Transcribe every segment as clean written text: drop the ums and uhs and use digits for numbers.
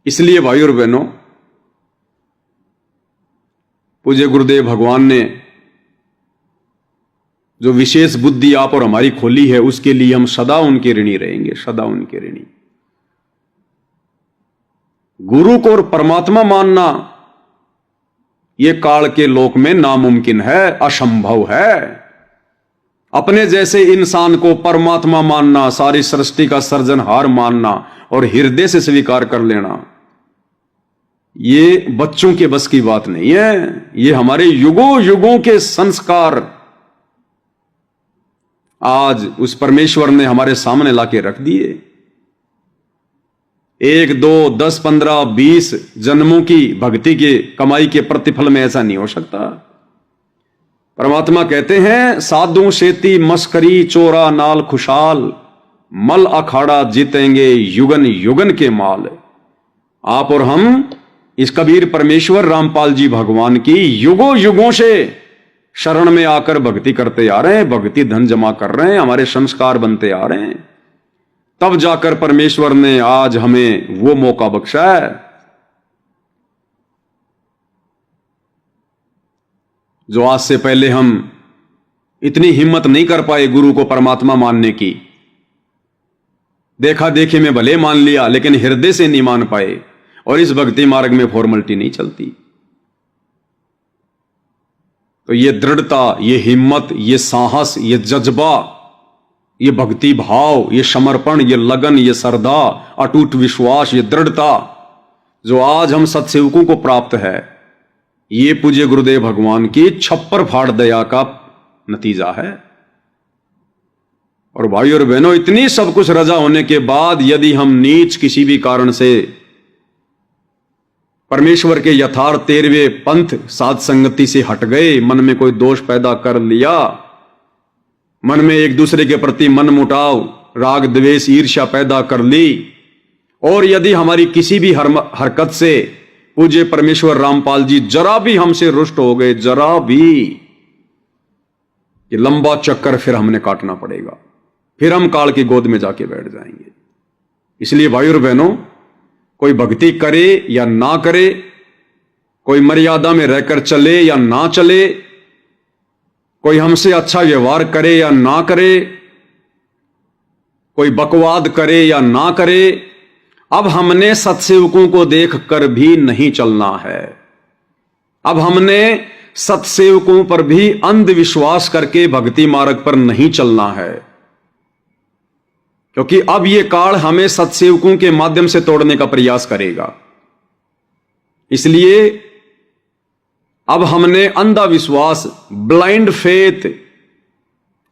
इसलिए भाई और बहनों, पूज्य गुरुदेव भगवान ने जो विशेष बुद्धि आप और हमारी खोली है, उसके लिए हम सदा उनके ऋणी रहेंगे, सदा उनके ऋणी। गुरु को और परमात्मा मानना यह काल के लोक में नामुमकिन है, असंभव है। अपने जैसे इंसान को परमात्मा मानना, सारी सृष्टि का सर्जनहार मानना और हृदय से स्वीकार कर लेना, ये बच्चों के बस की बात नहीं है। ये हमारे युगों युगों के संस्कार आज उस परमेश्वर ने हमारे सामने लाके रख दिए। 1, 2, 10, 15, 20 जन्मों की भक्ति के कमाई के प्रतिफल में ऐसा नहीं हो सकता। परमात्मा कहते हैं, साधु सेती मस्करी चोरा नाल खुशाल, मल अखाड़ा जीतेंगे युगन युगन के माल। आप और हम इस कबीर परमेश्वर रामपाल जी भगवान की युगों युगों से शरण में आकर भक्ति करते आ रहे हैं, भक्ति धन जमा कर रहे हैं, हमारे संस्कार बनते आ रहे हैं। तब जाकर परमेश्वर ने आज हमें वो मौका बख्शा है जो आज से पहले हम इतनी हिम्मत नहीं कर पाए गुरु को परमात्मा मानने की। देखा देखी में भले मान लिया, लेकिन हृदय से नहीं मान पाए। और इस भक्ति मार्ग में फॉर्मेलिटी नहीं चलती। तो ये दृढ़ता, ये हिम्मत, ये साहस, ये जज्बा, ये भक्ति भाव, ये समर्पण, ये लगन, ये श्रद्धा, अटूट विश्वास, ये दृढ़ता जो आज हम सत्सेवकों को प्राप्त है, ये पूज्य गुरुदेव भगवान की छप्पर फाड़ दया का नतीजा है। और भाई और बहनों, इतनी सब कुछ रजा होने के बाद यदि हम नीच किसी भी कारण से परमेश्वर के यथार्थ 13वें पंथ साध संगति से हट गए, मन में कोई दोष पैदा कर लिया, मन में एक दूसरे के प्रति मन मुटाव, राग द्वेष ईर्ष्या पैदा कर ली, और यदि हमारी किसी भी हरकत से पूज्य परमेश्वर रामपाल जी जरा भी हमसे रुष्ट हो गए, जरा भी, ये लंबा चक्कर फिर हमने काटना पड़ेगा, फिर हम काल की गोद में जाके बैठ जाएंगे। इसलिए भाई और बहनों, कोई भक्ति करे या ना करे, कोई मर्यादा में रहकर चले या ना चले, कोई हमसे अच्छा व्यवहार करे या ना करे, कोई बकवाद करे या ना करे, अब हमने सत्सेवकों को देख कर भी नहीं चलना है। अब हमने सत्सेवकों पर भी अंधविश्वास करके भक्ति मार्ग पर नहीं चलना है, क्योंकि अब यह काल हमें सत्सेवकों के माध्यम से तोड़ने का प्रयास करेगा। इसलिए अब हमने अंधा विश्वास, ब्लाइंड फेथ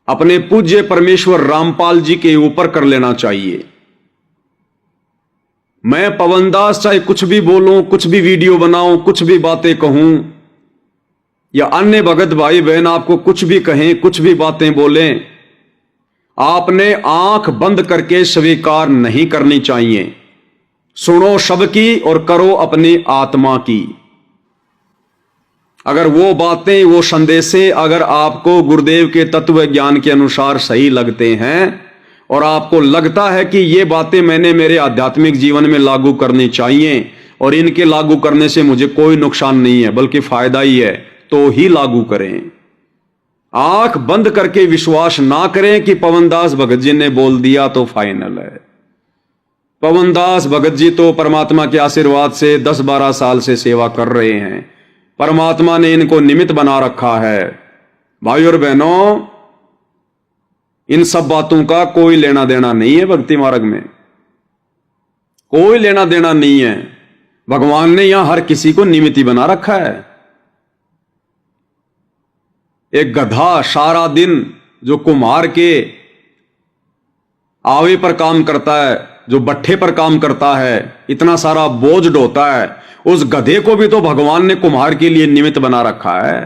अपने पूज्य परमेश्वर रामपाल जी के ऊपर कर लेना चाहिए। मैं पवनदास चाहे कुछ भी बोलूं, कुछ भी वीडियो बनाऊं, कुछ भी बातें कहूं, या अन्य भगत भाई बहन आपको कुछ भी कहें, कुछ भी बातें बोलें, आपने आंख बंद करके स्वीकार नहीं करनी चाहिए। सुनो सबकी और करो अपनी आत्मा की। अगर वो बातें, वो संदेशे अगर आपको गुरुदेव के तत्व ज्ञान के अनुसार सही लगते हैं और आपको लगता है कि ये बातें मैंने मेरे आध्यात्मिक जीवन में लागू करनी चाहिए और इनके लागू करने से मुझे कोई नुकसान नहीं है बल्कि फायदा ही है, तो ही लागू करें। आंख बंद करके विश्वास ना करें कि पवनदास भगत जी ने बोल दिया तो फाइनल है। पवनदास भगत जी तो परमात्मा के आशीर्वाद से 10-12 साल से सेवा कर रहे हैं, परमात्मा ने इनको निमित्त बना रखा है। भाई और बहनों, इन सब बातों का कोई लेना देना नहीं है। भक्ति मार्ग में कोई लेना देना नहीं है। भगवान ने यहां हर किसी को निमित्त बना रखा है। एक गधा सारा दिन जो कुम्हार के आवे पर काम करता है, जो भट्ठे पर काम करता है, इतना सारा बोझ ढोता है, उस गधे को भी तो भगवान ने कुम्हार के लिए निमित्त बना रखा है।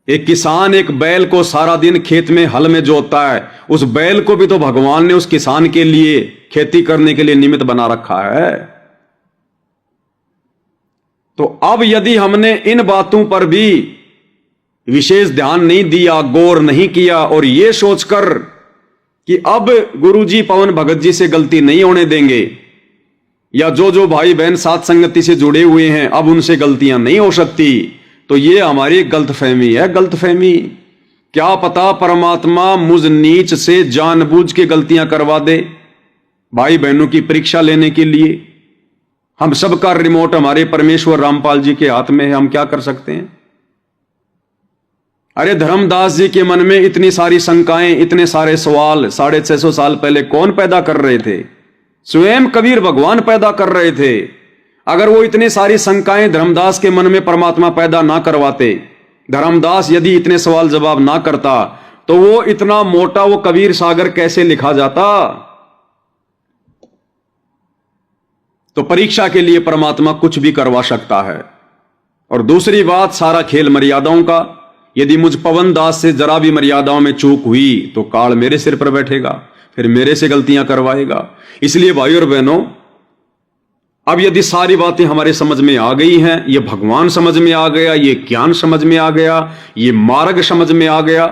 एक किसान एक बैल को सारा दिन खेत में हल में जोतता है, उस बैल को भी तो भगवान ने उस किसान के लिए खेती करने के लिए निमित्त बना रखा है। तो अब यदि हमने इन बातों पर भी विशेष ध्यान नहीं दिया, गौर नहीं किया और यह सोचकर कि अब गुरुजी पवन भगत जी से गलती नहीं होने देंगे, या जो जो भाई बहन साथ संगति से जुड़े हुए हैं अब उनसे गलतियां नहीं हो सकती, तो ये हमारी गलतफहमी है, गलतफहमी। क्या पता परमात्मा मुझ नीच से जानबूझ के गलतियां करवा दे भाई बहनों की परीक्षा लेने के लिए। हम सबका रिमोट हमारे परमेश्वर रामपाल जी के हाथ में है, हम क्या कर सकते हैं। अरे धर्मदास जी के मन में इतनी सारी शंकाएं, इतने सारे सवाल 650 साल पहले कौन पैदा कर रहे थे? स्वयं कबीर भगवान पैदा कर रहे थे। अगर वो इतनी सारी शंकाएं धर्मदास के मन में परमात्मा पैदा ना करवाते, धर्मदास यदि इतने सवाल जवाब ना करता, तो वो इतना मोटा वो कबीर सागर कैसे लिखा जाता? तो परीक्षा के लिए परमात्मा कुछ भी करवा सकता है। और दूसरी बात, सारा खेल मर्यादाओं का। यदि मुझ पवन दास से जरा भी मर्यादाओं में चूक हुई तो काल मेरे सिर पर बैठेगा, फिर मेरे से गलतियां करवाएगा। इसलिए भाइयों और बहनों, अब यदि सारी बातें हमारे समझ में आ गई हैं, ये भगवान समझ में आ गया, ये ज्ञान समझ में आ गया, ये मार्ग समझ में आ गया,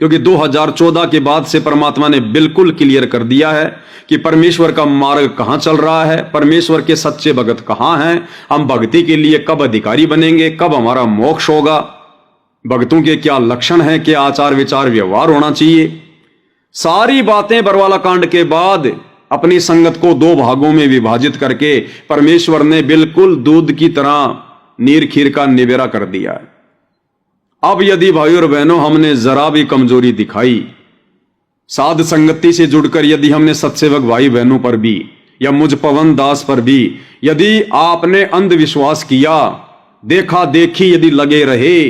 क्योंकि 2014 के बाद से परमात्मा ने बिल्कुल क्लियर कर दिया है कि परमेश्वर का मार्ग कहां चल रहा है, परमेश्वर के सच्चे भगत कहां हैं, हम भक्ति के लिए कब अधिकारी बनेंगे, कब हमारा मोक्ष होगा, भक्तों के क्या लक्षण हैं, क्या आचार विचार व्यवहार होना चाहिए। सारी बातें बरवाला कांड के बाद अपनी संगत को 2 भागों में विभाजित करके परमेश्वर ने बिल्कुल दूध की तरह नीर खीर का निबेरा कर दिया है। अब यदि भाइयों और बहनों हमने जरा भी कमजोरी दिखाई, साध संगति से जुड़कर यदि हमने सत्सेवक भाई बहनों पर भी या मुझ पवन दास पर भी यदि आपने अंधविश्वास किया, देखा देखी यदि लगे रहे,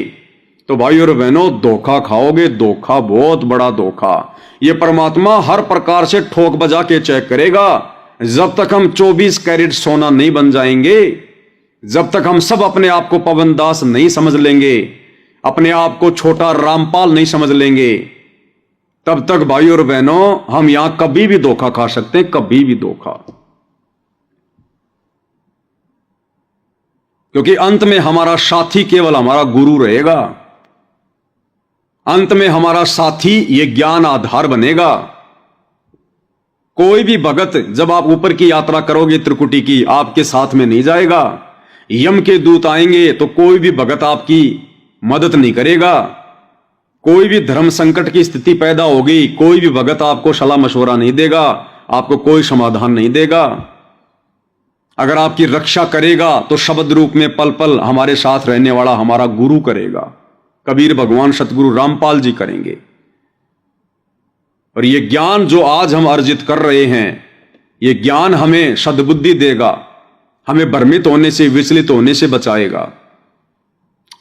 तो भाइयों और बहनों धोखा खाओगे, धोखा, बहुत बड़ा धोखा। ये परमात्मा हर प्रकार से ठोक बजा के चेक करेगा। जब तक हम 24 कैरेट सोना नहीं बन जाएंगे, जब तक हम सब अपने आप को पवन दास नहीं समझ लेंगे, अपने आप को छोटा रामपाल नहीं समझ लेंगे, तब तक भाइयों और बहनों हम यहां कभी भी धोखा खा सकते हैं, कभी भी धोखा। क्योंकि अंत में हमारा साथी केवल हमारा गुरु रहेगा, अंत में हमारा साथी ये ज्ञान आधार बनेगा। कोई भी भगत जब आप ऊपर की यात्रा करोगे त्रिकुटी की, आपके साथ में नहीं जाएगा। यम के दूत आएंगे तो कोई भी भगत आपकी मदद नहीं करेगा। कोई भी धर्म संकट की स्थिति पैदा होगी, कोई भी भगत आपको सलाह मशवरा नहीं देगा, आपको कोई समाधान नहीं देगा। अगर आपकी रक्षा करेगा तो शब्द रूप में पल पल हमारे साथ रहने वाला हमारा गुरु करेगा, कबीर भगवान सतगुरु रामपाल जी करेंगे। और ये ज्ञान जो आज हम अर्जित कर रहे हैं, ये ज्ञान हमें सद्बुद्धि देगा, हमें भ्रमित होने से, विचलित होने से बचाएगा।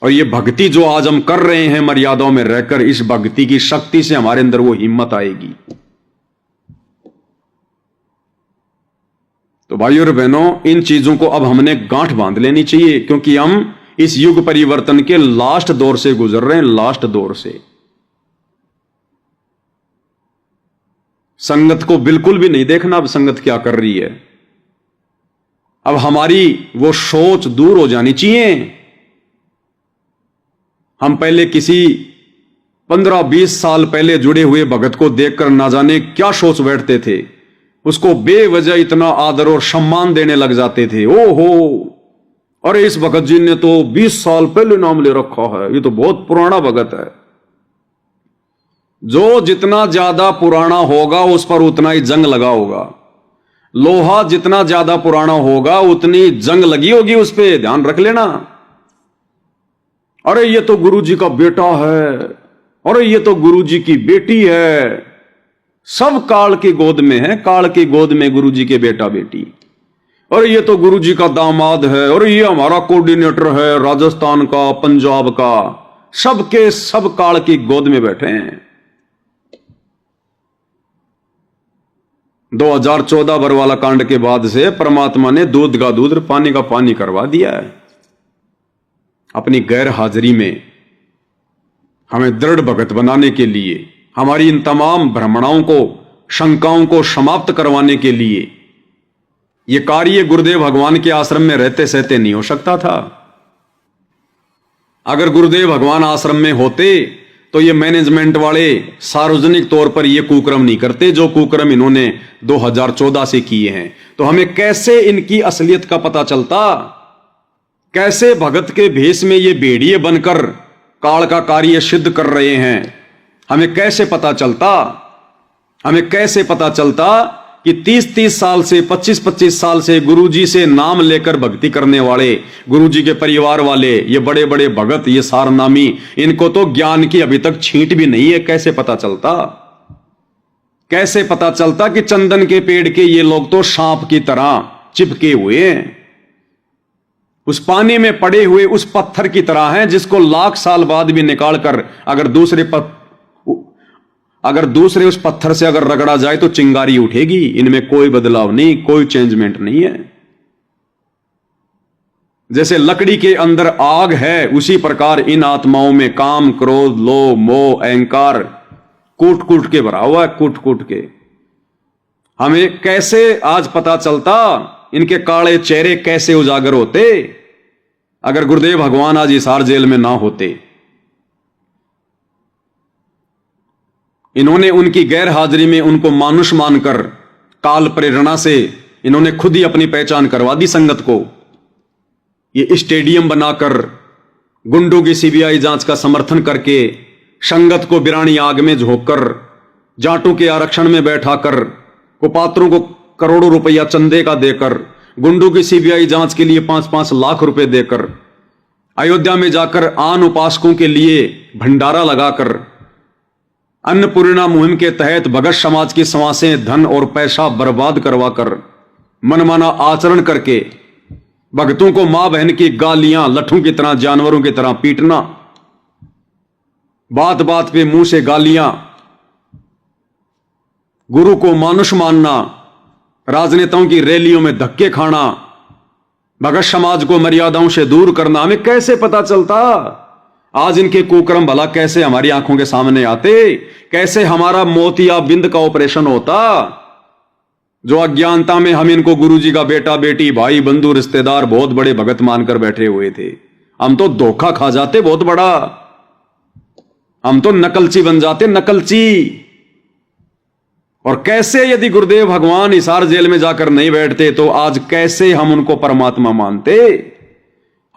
और ये भक्ति जो आज हम कर रहे हैं मर्यादाओं में रहकर, इस भक्ति की शक्ति से हमारे अंदर वो हिम्मत आएगी। तो भाइयों और बहनों, इन चीजों को अब हमने गांठ बांध लेनी चाहिए, क्योंकि हम इस युग परिवर्तन के लास्ट दौर से गुजर रहे हैं, लास्ट दौर से। संगत को बिल्कुल भी नहीं देखना अब संगत क्या कर रही है। अब हमारी वो सोच दूर हो जानी चाहिए। हम पहले किसी 15-20 साल पहले जुड़े हुए भगत को देखकर ना जाने क्या सोच बैठते थे, उसको बेवजह इतना आदर और सम्मान देने लग जाते थे। ओहो, अरे इस भगत जी ने तो 20 साल पहले नाम ले रखा है, ये तो बहुत पुराना भगत है। जो जितना ज्यादा पुराना होगा उस पर उतना ही जंग लगा होगा। लोहा जितना ज्यादा पुराना होगा उतनी जंग लगी होगी उस पर, ध्यान रख लेना। अरे ये तो गुरु जी का बेटा है, अरे ये तो गुरु जी की बेटी है, सब काल की गोद में है, काल की गोद में गुरु जी के बेटा बेटी। और ये तो गुरु जी का दामाद है, और ये हमारा कोऑर्डिनेटर है राजस्थान का, पंजाब का, सबके सब काल की गोद में बैठे हैं। 2014 बरवाला कांड के बाद से परमात्मा ने दूध का दूध, पानी का पानी करवा दिया है। अपनी गैर हाजिरी में हमें दृढ़ भगत बनाने के लिए, हमारी इन तमाम भ्रमणाओं को, शंकाओं को समाप्त करवाने के लिए यह कार्य गुरुदेव भगवान के आश्रम में रहते सहते नहीं हो सकता था। अगर गुरुदेव भगवान आश्रम में होते तो ये मैनेजमेंट वाले सार्वजनिक तौर पर ये कुकर्म नहीं करते जो कुकर्म इन्होंने 2014 से किए हैं। तो हमें कैसे इनकी असलियत का पता चलता? कैसे भगत के भेष में ये भेड़िए बनकर काल का कार्य सिद्ध कर रहे हैं? हमें कैसे पता चलता? हमें कैसे पता चलता कि 30-30 साल से 25-25 साल से गुरुजी से नाम लेकर भक्ति करने वाले, गुरुजी के परिवार वाले, ये बड़े बड़े भगत, ये सारनामी, इनको तो ज्ञान की अभी तक छींट भी नहीं है। कैसे पता चलता? कैसे पता चलता कि चंदन के पेड़ के ये लोग तो सांप की तरह चिपके हुए हैं, उस पानी में पड़े हुए उस पत्थर की तरह हैं जिसको लाख साल बाद भी निकाल कर अगर दूसरे उस पत्थर से अगर रगड़ा जाए तो चिंगारी उठेगी। इनमें कोई बदलाव नहीं, कोई चेंजमेंट नहीं है। जैसे लकड़ी के अंदर आग है, उसी प्रकार इन आत्माओं में काम, क्रोध, लोभ, मोह, अहंकार कूट कूट के भरा हुआ है, कूट कूट के। हमें कैसे आज पता चलता? इनके काले चेहरे कैसे उजागर होते अगर गुरुदेव भगवान आज हिसार जेल में ना होते? इन्होंने उनकी गैर हाजिरी में उनको मानुष मानकर काल प्रेरणा से इन्होंने खुद ही अपनी पहचान करवा दी संगत को। ये स्टेडियम बनाकर गुंडों की सीबीआई जांच का समर्थन करके संगत को बिरानी आग में झोंककर जाटों के आरक्षण में बैठाकर कुपात्रों को करोड़ों रुपया चंदे का देकर गुंडों की सीबीआई जांच के लिए 5-5 लाख रुपए देकर अयोध्या में जाकर आन उपासकों के लिए भंडारा लगाकर अन्नपूर्णा मुहिम के तहत भगत समाज की समासें, धन और पैसा बर्बाद करवाकर मनमाना आचरण करके भक्तों को मां बहन की गालियां लट्ठों की तरह, जानवरों की तरह पीटना, बात बात पे मुंह से गालियां, गुरु को मानुष मानना, राजनेताओं की रैलियों में धक्के खाना, भगत समाज को मर्यादाओं से दूर करना। हमें कैसे पता चलता? आज इनके कुकर्म भला कैसे हमारी आंखों के सामने आते? कैसे हमारा मोतिया बिंद का ऑपरेशन होता? जो अज्ञानता में हम इनको गुरुजी का बेटा बेटी, भाई बंधु, रिश्तेदार, बहुत बड़े भगत मानकर बैठे हुए थे। हम तो धोखा खा जाते बहुत बड़ा, हम तो नकलची बन जाते, नकलची। और कैसे यदि गुरुदेव भगवान हिसार जेल में जाकर नहीं बैठते तो आज कैसे हम उनको परमात्मा मानते?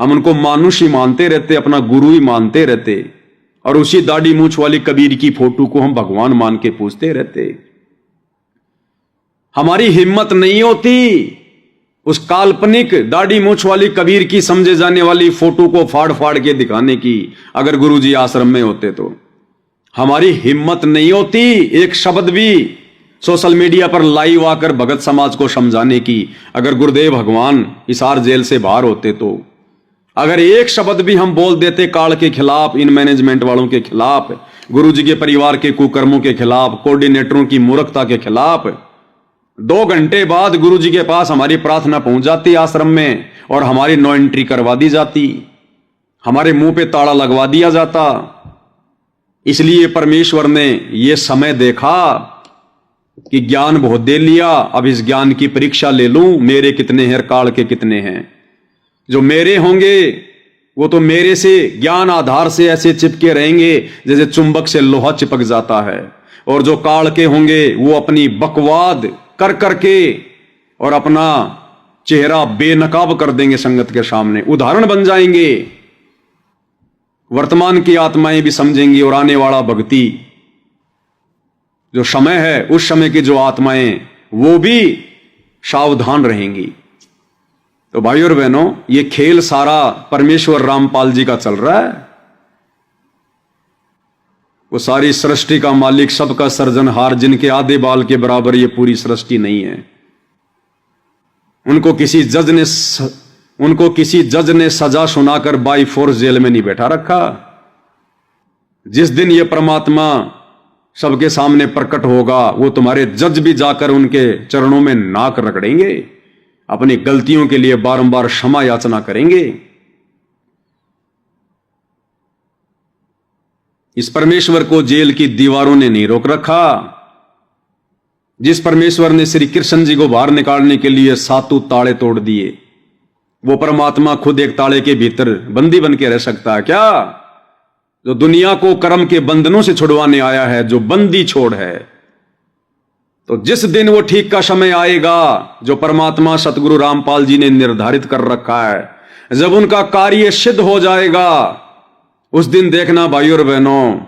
हम उनको मानुष ही मानते रहते, अपना गुरु ही मानते रहते, और उसी दाढ़ी मूछ वाली कबीर की फोटो को हम भगवान मान के पूजते रहते। हमारी हिम्मत नहीं होती उस काल्पनिक दाढ़ी मूछ वाली कबीर की समझे जाने वाली फोटो को फाड़ फाड़ के दिखाने की। अगर गुरुजी आश्रम में होते तो हमारी हिम्मत नहीं होती एक शब्द भी सोशल मीडिया पर लाइव आकर भगत समाज को समझाने की। अगर गुरुदेव भगवान हिसार जेल से बाहर होते तो अगर एक शब्द भी हम बोल देते काल के खिलाफ, इन मैनेजमेंट वालों के खिलाफ, गुरुजी के परिवार के कुकर्मों के खिलाफ, कोऑर्डिनेटरों की मूर्खता के खिलाफ, 2 घंटे बाद गुरुजी के पास हमारी प्रार्थना पहुंच जाती आश्रम में और हमारी नो एंट्री करवा दी जाती, हमारे मुंह पे ताला लगवा दिया जाता। इसलिए परमेश्वर ने यह समय देखा कि ज्ञान बहुत दे लिया, अब इस ज्ञान की परीक्षा ले लूं, मेरे कितने हैं, काल के कितने हैं। जो मेरे होंगे वो तो मेरे से ज्ञान आधार से ऐसे चिपके रहेंगे जैसे चुंबक से लोहा चिपक जाता है, और जो काल के होंगे वो अपनी बकवाद कर करके और अपना चेहरा बेनकाब कर देंगे संगत के सामने, उदाहरण बन जाएंगे। वर्तमान की आत्माएं भी समझेंगी और आने वाला भक्ति जो समय है, उस समय की जो आत्माएं वो भी सावधान रहेंगी। तो भाइयों और बहनों, ये खेल सारा परमेश्वर रामपाल जी का चल रहा है। वो सारी सृष्टि का मालिक, सबका सर्जनहार, जिनके आधे बाल के बराबर ये पूरी सृष्टि नहीं है। उनको किसी जज ने सजा सुनाकर बाई फोर्स जेल में नहीं बैठा रखा। जिस दिन ये परमात्मा सबके सामने प्रकट होगा, वो तुम्हारे जज भी जाकर उनके चरणों में नाक रगड़ेंगे, अपनी गलतियों के लिए बारंबार क्षमा याचना करेंगे। इस परमेश्वर को जेल की दीवारों ने नहीं रोक रखा। जिस परमेश्वर ने श्री कृष्ण जी को बाहर निकालने के लिए 7 ताले तोड़ दिए, वो परमात्मा खुद एक ताले के भीतर बंदी बन के रह सकता है क्या? जो दुनिया को कर्म के बंधनों से छुड़वाने आया है, जो बंदी छोड़ है। तो जिस दिन वो ठीक का समय आएगा जो परमात्मा सतगुरु रामपाल जी ने निर्धारित कर रखा है, जब उनका कार्य सिद्ध हो जाएगा, उस दिन देखना भाइयों और बहनों,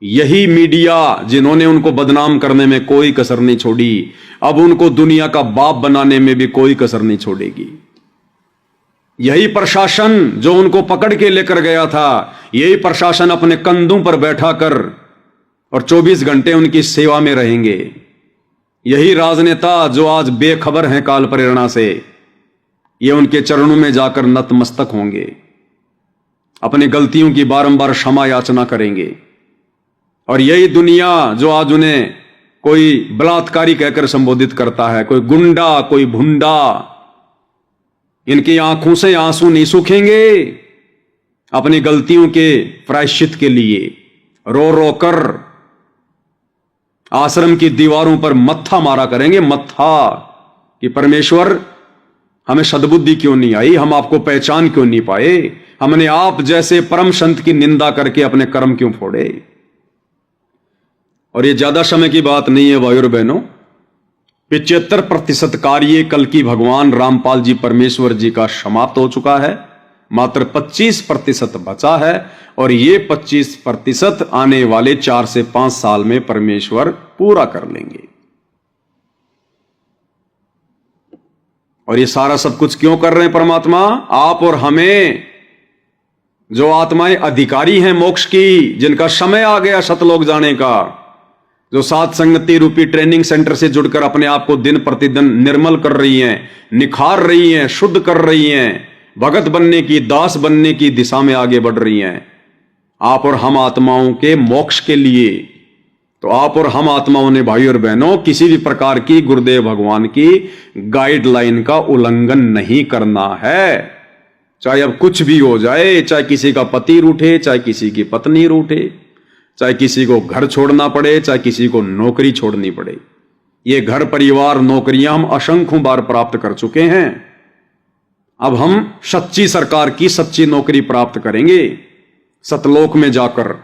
यही मीडिया जिन्होंने उनको बदनाम करने में कोई कसर नहीं छोड़ी, अब उनको दुनिया का बाप बनाने में भी कोई कसर नहीं छोड़ेगी। यही प्रशासन जो उनको पकड़ के लेकर गया था, यही प्रशासन अपने कंधों पर बैठा कर और 24 घंटे उनकी सेवा में रहेंगे। यही राजनेता जो आज बेखबर हैं काल प्रेरणा से, ये उनके चरणों में जाकर नतमस्तक होंगे, अपनी गलतियों की बारंबार क्षमा याचना करेंगे। और यही दुनिया जो आज उन्हें कोई बलात्कारी कहकर संबोधित करता है, कोई गुंडा, कोई भुंडा, इनकी आंखों से आंसू नहीं सूखेंगे। अपनी गलतियों के प्रायश्चित के लिए रो रो कर आश्रम की दीवारों पर मत्था मारा करेंगे, मत्था, कि परमेश्वर हमें सद्बुद्धि क्यों नहीं आई, हम आपको पहचान क्यों नहीं पाए, हमने आप जैसे परम संत की निंदा करके अपने कर्म क्यों फोड़े। और ये ज्यादा समय की बात नहीं है भाइयों और बहनों, 75% कार्य कल की भगवान रामपाल जी परमेश्वर जी का समाप्त हो चुका है, मात्र 25% बचा है। और ये 25% आने वाले 4 से 5 साल में परमेश्वर पूरा कर लेंगे। और ये सारा सब कुछ क्यों कर रहे हैं परमात्मा? आप और हमें, जो आत्माएं अधिकारी हैं मोक्ष की, जिनका समय आ गया सतलोक जाने का, जो सात संगति रूपी ट्रेनिंग सेंटर से जुड़कर अपने आप को दिन प्रतिदिन निर्मल कर रही हैं, निखार रही हैं, शुद्ध कर रही हैं, भगत बनने की, दास बनने की दिशा में आगे बढ़ रही हैं। आप और हम आत्माओं के मोक्ष के लिए, तो आप और हम आत्माओं ने भाई और बहनों किसी भी प्रकार की गुरुदेव भगवान की गाइडलाइन का उल्लंघन नहीं करना है। चाहे अब कुछ भी हो जाए, चाहे किसी का पति रूठे, चाहे किसी की पत्नी रूठे, चाहे किसी को घर छोड़ना पड़े, चाहे किसी को नौकरी छोड़नी पड़े। ये घर परिवार नौकरियां हम असंख्य बार प्राप्त कर चुके हैं। अब हम सच्ची सरकार की सच्ची नौकरी प्राप्त करेंगे, सतलोक में जाकर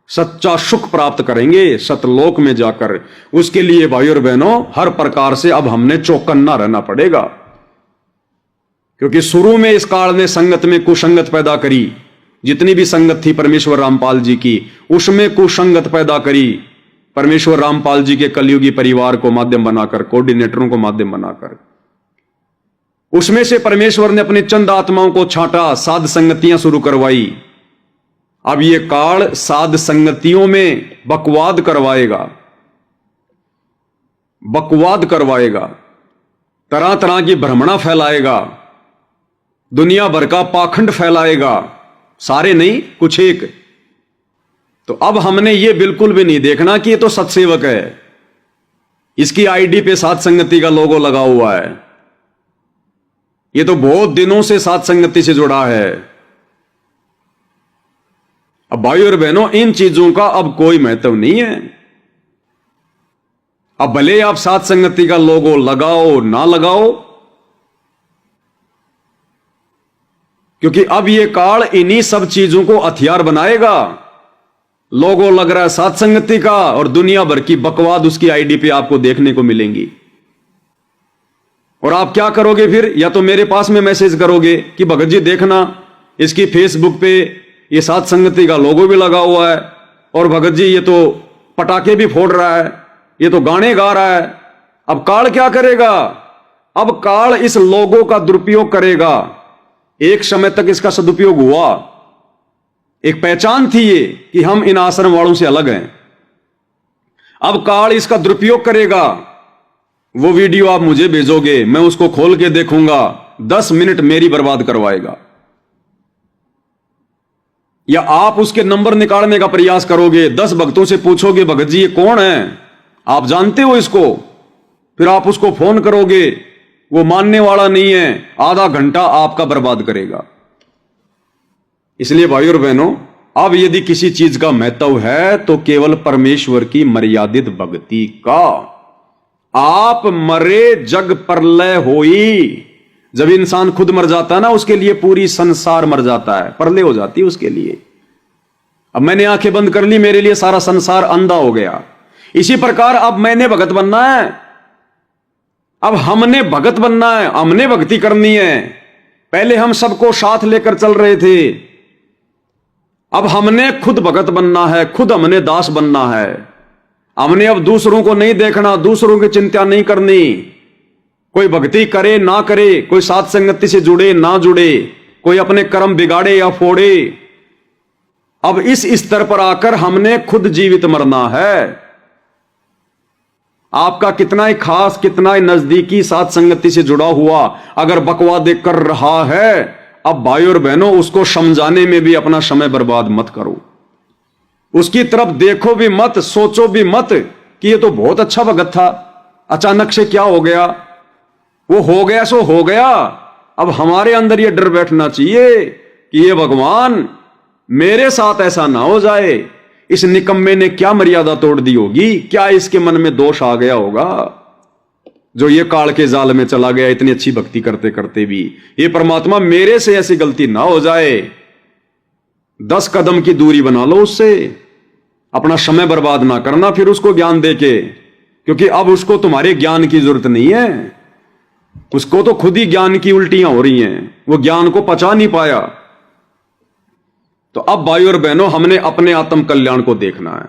सच्चा सुख प्राप्त करेंगे सतलोक में जाकर। उसके लिए भाई और बहनों हर प्रकार से अब हमने चौकन्ना रहना पड़ेगा, क्योंकि शुरू में इस काल ने संगत में कुसंगत पैदा करी। जितनी भी संगत थी परमेश्वर रामपाल जी की, उसमें कुसंगत पैदा करी। परमेश्वर रामपाल जी के कलयुगी परिवार को माध्यम बनाकर, कोऑर्डिनेटरों को माध्यम बनाकर, उसमें से परमेश्वर ने अपने चंद आत्माओं को छांटा, साध संगतियां शुरू करवाई। अब ये काल साध संगतियों में बकवाद करवाएगा, बकवाद करवाएगा, तरह तरह की भ्रमणा फैलाएगा, दुनिया भर का पाखंड फैलाएगा। सारे नहीं, कुछ एक। तो अब हमने ये बिल्कुल भी नहीं देखना कि ये तो सत्सेवक है, इसकी आईडी पे साध संगति का लोगो लगा हुआ है, ये तो बहुत दिनों से साध संगति से जुड़ा है। अब भाई और बहनों इन चीजों का अब कोई महत्व नहीं है। अब भले आप साध संगति का लोगो लगाओ ना लगाओ, क्योंकि अब ये काल इन्हीं सब चीजों को हथियार बनाएगा। लोगो लग रहा है साध संगति का और दुनिया भर की बकवाद उसकी आईडी पे आपको देखने को मिलेंगी। और आप क्या करोगे फिर? या तो मेरे पास में मैसेज करोगे कि भगत जी देखना, इसकी फेसबुक पे ये साध संगति का लोगो भी लगा हुआ है, और भगत जी ये तो पटाखे भी फोड़ रहा है, ये तो गाने गा रहा है। अब काल क्या करेगा? अब काल इस लोगों का दुरुपयोग करेगा। एक समय तक इसका सदुपयोग हुआ, एक पहचान थी ये कि हम इन आश्रम वालों से अलग हैं। अब काल इसका दुरुपयोग करेगा। वो वीडियो आप मुझे भेजोगे, मैं उसको खोल के देखूंगा, 10 मिनट मेरी बर्बाद करवाएगा। या आप उसके नंबर निकालने का प्रयास करोगे, 10 भक्तों से पूछोगे भगत जी ये कौन है, आप जानते हो इसको? फिर आप उसको फोन करोगे, वो मानने वाला नहीं है, आधा घंटा आपका बर्बाद करेगा। इसलिए भाई और बहनों, अब यदि किसी चीज का महत्व है तो केवल परमेश्वर की मर्यादित भक्ति का। आप मरे जग प्रलय होई। जब इंसान खुद मर जाता है ना, उसके लिए पूरी संसार मर जाता है, प्रलय हो जाती है उसके लिए। अब मैंने आंखें बंद कर ली, मेरे लिए सारा संसार अंधा हो गया। इसी प्रकार अब मैंने भगत बनना है, अब हमने भगत बनना है, हमने भक्ति करनी है। पहले हम सबको साथ लेकर चल रहे थे, अब हमने खुद भगत बनना है, खुद हमने दास बनना है। हमने अब दूसरों को नहीं देखना, दूसरों की चिंता नहीं करनी। कोई भक्ति करे ना करे, कोई साथ संगति से जुड़े ना जुड़े, कोई अपने कर्म बिगाड़े या फोड़े, अब इस स्तर पर आकर हमने खुद जीवित मरना है। आपका कितना ही खास, कितना ही नजदीकी साथ संगति से जुड़ा हुआ अगर बकवादे कर रहा है, अब भाई और बहनों उसको समझाने में भी अपना समय बर्बाद मत करो। उसकी तरफ देखो भी मत, सोचो भी मत कि ये तो बहुत अच्छा भगत था, अचानक से क्या हो गया। वो हो गया सो हो गया। अब हमारे अंदर ये डर बैठना चाहिए कि ये भगवान मेरे साथ ऐसा ना हो जाए। इस निकम्मे ने क्या मर्यादा तोड़ दी होगी, क्या इसके मन में दोष आ गया होगा जो ये काल के जाल में चला गया इतनी अच्छी भक्ति करते करते भी। ये परमात्मा मेरे से ऐसी गलती ना हो जाए। 10 कदम की दूरी बना लो उससे, अपना समय बर्बाद ना करना फिर उसको ज्ञान देके, क्योंकि अब उसको तुम्हारे ज्ञान की जरूरत नहीं है। उसको तो खुद ही ज्ञान की उल्टियां हो रही हैं, वो ज्ञान को पचा नहीं पाया। तो अब भाई और बहनों हमने अपने आत्म कल्याण को देखना है,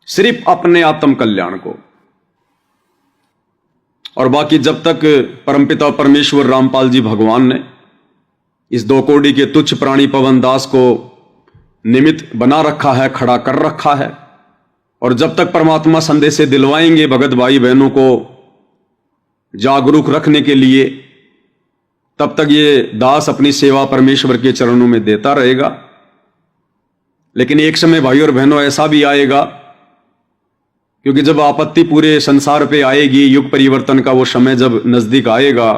सिर्फ अपने आत्म कल्याण को। और बाकी जब तक परमपिता परमेश्वर रामपाल जी भगवान ने इस 2 कौड़ी के तुच्छ प्राणी पवन दास को निमित्त बना रखा है, खड़ा कर रखा है, और जब तक परमात्मा संदेश से दिलवाएंगे भगत भाई बहनों को जागरूक रखने के लिए, तब तक ये दास अपनी सेवा परमेश्वर के चरणों में देता रहेगा। लेकिन एक समय भाई और बहनों ऐसा भी आएगा, क्योंकि जब आपत्ति पूरे संसार पे आएगी, युग परिवर्तन का वो समय जब नजदीक आएगा,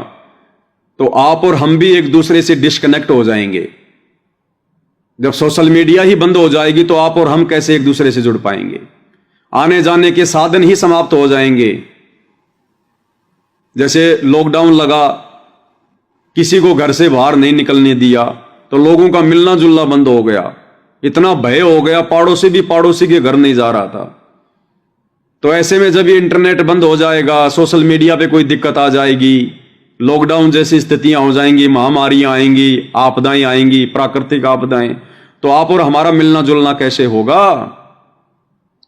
तो आप और हम भी एक दूसरे से डिस्कनेक्ट हो जाएंगे। जब सोशल मीडिया ही बंद हो जाएगी तो आप और हम कैसे एक दूसरे से जुड़ पाएंगे। आने जाने के साधन ही समाप्त हो जाएंगे। जैसे लॉकडाउन लगा, किसी को घर से बाहर नहीं निकलने दिया, तो लोगों का मिलना जुलना बंद हो गया। इतना भय हो गया, पड़ोसी भी पड़ोसी के घर नहीं जा रहा था। तो ऐसे में जब ये इंटरनेट बंद हो जाएगा, सोशल मीडिया पे कोई दिक्कत आ जाएगी, लॉकडाउन जैसी स्थितियां हो जाएंगी, महामारियां आएंगी, आपदाएं आएंगी, प्राकृतिक आपदाएं, तो आप और हमारा मिलना जुलना कैसे होगा।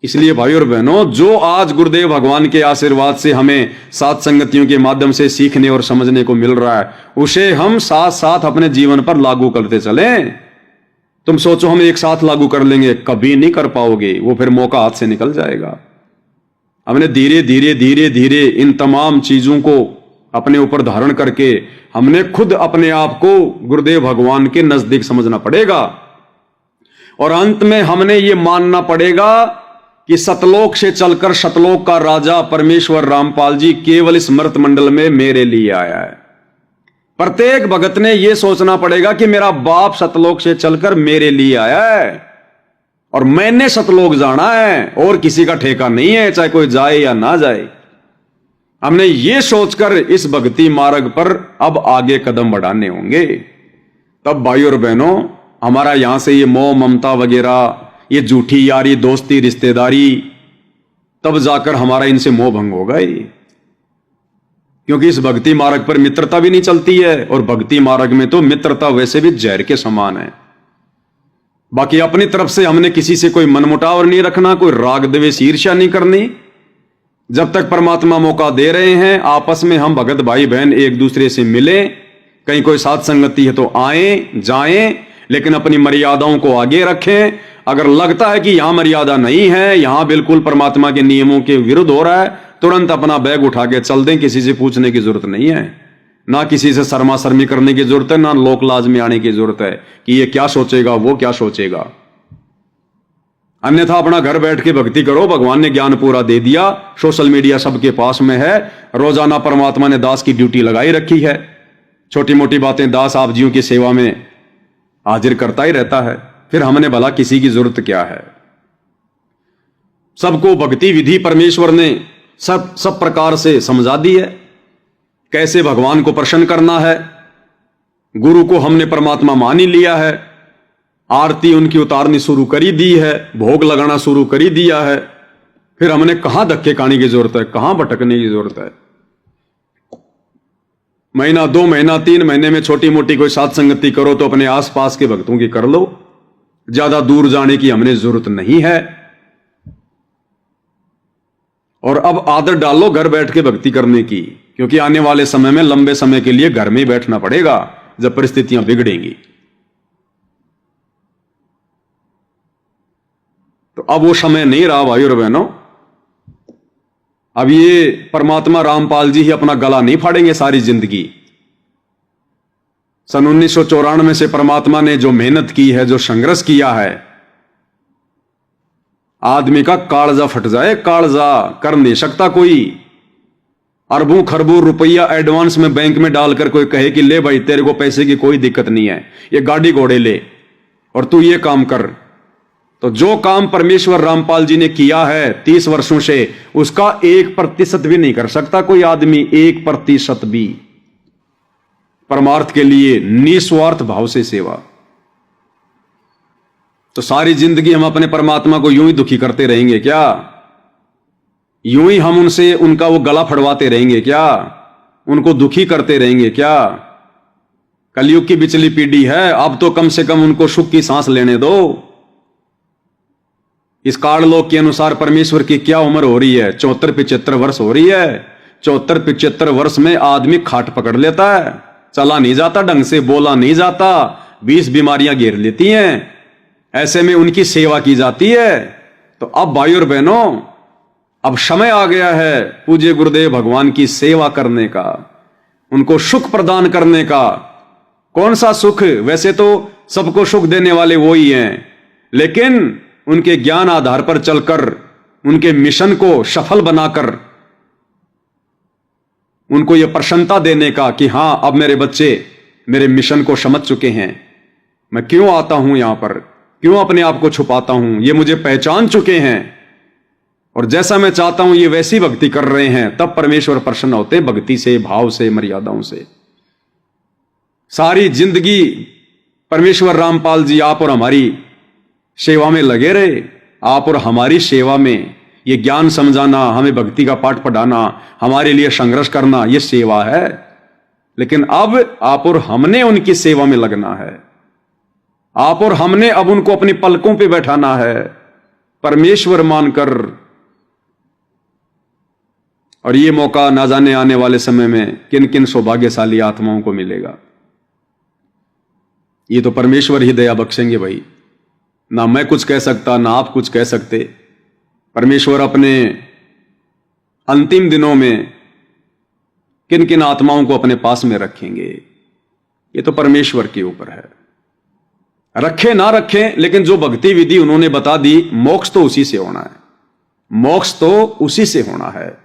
इसलिए भाई और बहनों, जो आज गुरुदेव भगवान के आशीर्वाद से हमें सात संगतियों के माध्यम से सीखने और समझने को मिल रहा है, उसे हम साथ साथ अपने जीवन पर लागू करते चलें। तुम सोचो हम एक साथ लागू कर लेंगे, कभी नहीं कर पाओगे, वो फिर मौका हाथ से निकल जाएगा। हमने धीरे धीरे धीरे धीरे इन तमाम चीजों को अपने ऊपर धारण करके हमने खुद अपने आप को गुरुदेव भगवान के नजदीक समझना पड़ेगा। और अंत में हमने ये मानना पड़ेगा कि सतलोक से चलकर शतलोक का राजा परमेश्वर रामपाल जी केवल इस मर्त मंडल में मेरे लिए आया है। प्रत्येक भगत ने यह सोचना पड़ेगा कि मेरा बाप सतलोक से चलकर मेरे लिए आया है और मैंने सतलोक जाना है, और किसी का ठेका नहीं है, चाहे कोई जाए या ना जाए। हमने ये सोचकर इस भक्ति मार्ग पर अब आगे कदम बढ़ाने होंगे। तब भाई और बहनों, हमारा यहां से ये मोह ममता वगैरह, ये झूठी यारी दोस्ती रिश्तेदारी, तब जाकर हमारा इनसे मोह भंग होगा ही। क्योंकि इस भक्ति मार्ग पर मित्रता भी नहीं चलती है, और भक्ति मार्ग में तो मित्रता वैसे भी जहर के समान है। बाकी अपनी तरफ से हमने किसी से कोई मनमुटाव नहीं रखना, कोई राग द्वेष ईर्ष्या नहीं करनी। जब तक परमात्मा मौका दे रहे हैं, आपस में हम भगत भाई बहन एक दूसरे से मिलें। कहीं कोई साथ संगति है तो आए जाएं, लेकिन अपनी मर्यादाओं को आगे रखें। अगर लगता है कि यहां मर्यादा नहीं है, यहां बिल्कुल परमात्मा के नियमों के विरुद्ध हो रहा है, तुरंत अपना बैग उठा के चल दें। किसी से पूछने की जरूरत नहीं है, ना किसी से शर्मा शर्मी करने की जरूरत है, ना लोक लाज में आने की जरूरत है कि ये क्या सोचेगा, वो क्या सोचेगा। अन्यथा अपना घर बैठ के भक्ति करो। भगवान ने ज्ञान पूरा दे दिया, सोशल मीडिया सबके पास में है। रोजाना परमात्मा ने दास की ड्यूटी लगाई रखी है। छोटी मोटी बातें दास आप जियों की सेवा में हाजिर करता ही रहता है। फिर हमने भला किसी की जरूरत क्या है। सबको भक्ति विधि परमेश्वर ने सब प्रकार से समझा दी है, कैसे भगवान को प्रसन्न करना है। गुरु को हमने परमात्मा मान ही लिया है। आरती उनकी उतारनी शुरू करी दी है, भोग लगाना शुरू करी दिया है। फिर हमने कहां धक्के खाने की जरूरत है, कहां भटकने की जरूरत है। महीना 2 महीना 3 महीने में छोटी मोटी कोई साथ संगति करो तो अपने आसपास के भक्तों की कर लो, ज्यादा दूर जाने की हमने जरूरत नहीं है। और अब आदत डालो घर बैठ के भक्ति करने की, क्योंकि आने वाले समय में लंबे समय के लिए घर में ही बैठना पड़ेगा जब परिस्थितियां बिगड़ेंगी। तो अब वो समय नहीं रहा भाई और बहनों। अब ये परमात्मा रामपाल जी ही अपना गला नहीं फाड़ेंगे सारी जिंदगी। सन 1994 से परमात्मा ने जो मेहनत की है, जो संघर्ष किया है, आदमी का कालजा फट जाए, कालजा कर नहीं सकता कोई। अरबों खरबों रुपया एडवांस में बैंक में डालकर कोई कहे कि ले भाई तेरे को पैसे की कोई दिक्कत नहीं है, ये गाड़ी घोड़े ले और तू ये काम कर। तो जो काम परमेश्वर रामपाल जी ने किया है 30 वर्षों से, उसका 1% भी नहीं कर सकता कोई आदमी, 1% भी। परमार्थ के लिए निस्वार्थ भाव से सेवा। तो सारी जिंदगी हम अपने परमात्मा को यूं ही दुखी करते रहेंगे क्या? यूं ही हम उनसे उनका वो गला फड़वाते रहेंगे क्या? उनको दुखी करते रहेंगे क्या? कलयुग की बिचली पीढ़ी है, अब तो कम से कम उनको सुख की सांस लेने दो। इस काललोक के अनुसार परमेश्वर की क्या उम्र हो रही है? 74-75 वर्ष हो रही है। 74-75 वर्ष में आदमी खाट पकड़ लेता है, चला नहीं जाता ढंग से, बोला नहीं जाता, 20 बीमारियां घेर लेती हैं। ऐसे में उनकी सेवा की जाती है। तो अब भाई और बहनों, अब समय आ गया है पूज्य गुरुदेव भगवान की सेवा करने का, उनको सुख प्रदान करने का। कौन सा सुख? वैसे तो सबको सुख देने वाले वो ही हैं, लेकिन उनके ज्ञान आधार पर चलकर, उनके मिशन को सफल बनाकर उनको यह प्रसन्नता देने का कि हां अब मेरे बच्चे मेरे मिशन को समझ चुके हैं। मैं क्यों आता हूं यहां पर, क्यों अपने आप को छुपाता हूं, ये मुझे पहचान चुके हैं और जैसा मैं चाहता हूं ये वैसी भक्ति कर रहे हैं। तब परमेश्वर प्रसन्न होते, भक्ति से, भाव से, मर्यादाओं से। सारी जिंदगी परमेश्वर रामपाल जी आप और हमारी सेवा में लगे रहे। आप और हमारी सेवा में ये ज्ञान समझाना, हमें भक्ति का पाठ पढ़ाना, हमारे लिए संघर्ष करना, ये सेवा है। लेकिन अब आप और हमने उनकी सेवा में लगना है। आप और हमने अब उनको अपनी पलकों पे बैठाना है परमेश्वर मानकर। और ये मौका ना जाने आने वाले समय में किन किन सौभाग्यशाली आत्माओं को मिलेगा। ये तो परमेश्वर ही दया बख्शेंगे भाई, ना मैं कुछ कह सकता, ना आप कुछ कह सकते। परमेश्वर अपने अंतिम दिनों में किन किन आत्माओं को अपने पास में रखेंगे, ये तो परमेश्वर के ऊपर है। रखे ना रखें, लेकिन जो भक्ति विधि उन्होंने बता दी, मोक्ष तो उसी से होना है, मोक्ष तो उसी से होना है।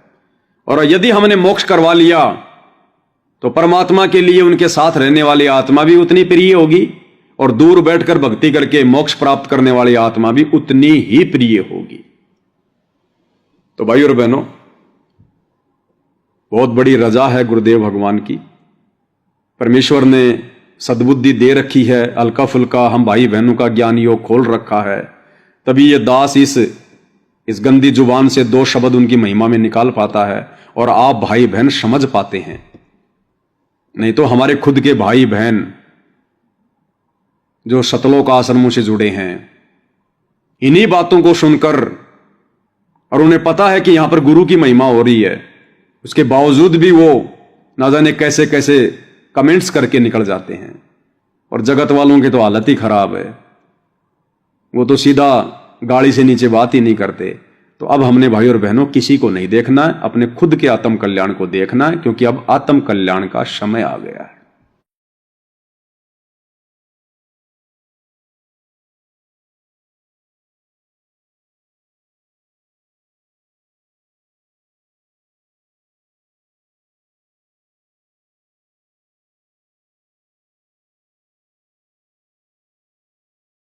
और यदि हमने मोक्ष करवा लिया तो परमात्मा के लिए उनके साथ रहने वाली आत्मा भी उतनी प्रिय होगी और दूर बैठकर भक्ति करके मोक्ष प्राप्त करने वाली आत्मा भी उतनी ही प्रिय होगी। तो भाई और बहनों, बहुत बड़ी रजा है गुरुदेव भगवान की। परमेश्वर ने सद्बुद्धि दे रखी है, हल्का फुल्का हम भाई बहनों का ज्ञान योग खोल रखा है। तभी ये दास इस गंदी जुबान से 2 शब्द उनकी महिमा में निकाल पाता है और आप भाई बहन समझ पाते हैं। नहीं तो हमारे खुद के भाई बहन जो सतलोक आश्रमों से जुड़े हैं, इन्हीं बातों को सुनकर, और उन्हें पता है कि यहां पर गुरु की महिमा हो रही है, उसके बावजूद भी वो ना जाने कैसे कैसे कमेंट्स करके निकल जाते हैं। और जगत वालों की तो हालत ही खराब है, वो तो सीधा गाड़ी से नीचे बात ही नहीं करते। तो अब हमने भाई और बहनों किसी को नहीं देखना है, अपने खुद के आत्म कल्याण को देखना है, क्योंकि अब आत्म कल्याण का समय आ गया है।